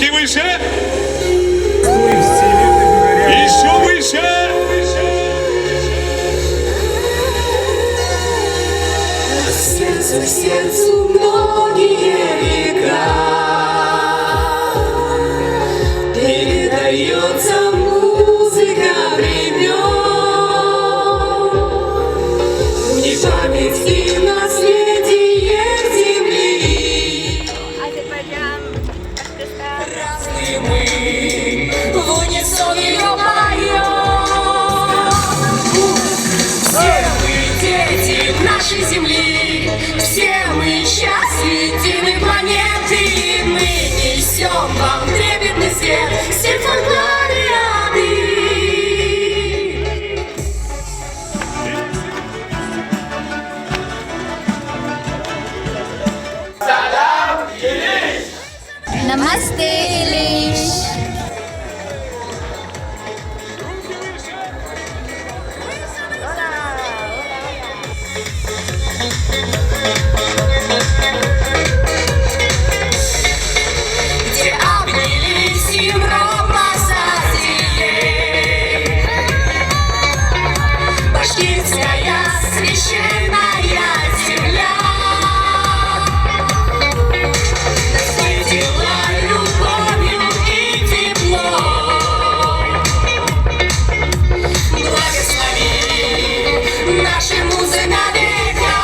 Руки выше. Еще выше. Сердце к сердцу многие века передается музыка времен, в ней память и наследие земли. Разные мы в унисон ее поем. Все мы дети нашей земли, все мы счастье единой планеты. Мы несем вам трепетный свет, все фольклориады. Намасте, Илиш! Где обнялись Европа созидей, башкирская священная земля насытила любовью и теплом. Благослови наши музы на века.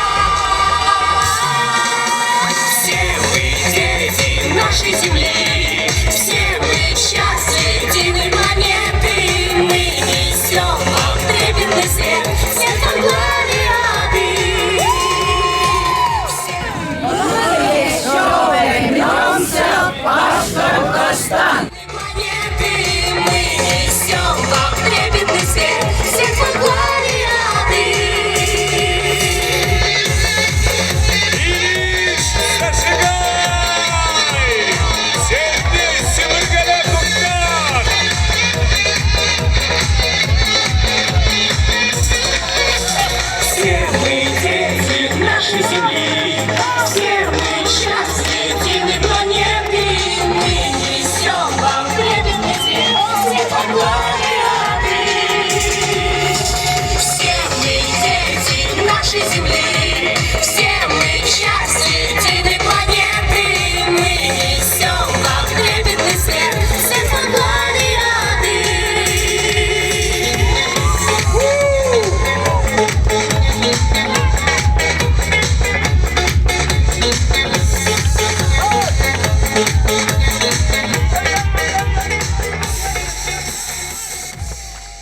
Все мы дети нашей земли, все мы счастье единой планеты. Мы несем вам трепетный свет, все фольклориады. Еще вернемся в Башкортостан! Планеты мы несем вам трепетный свет, все фольклориады. Илиш, зажигай! Все вместе мы горят удар! Все мы дети нашей земли, все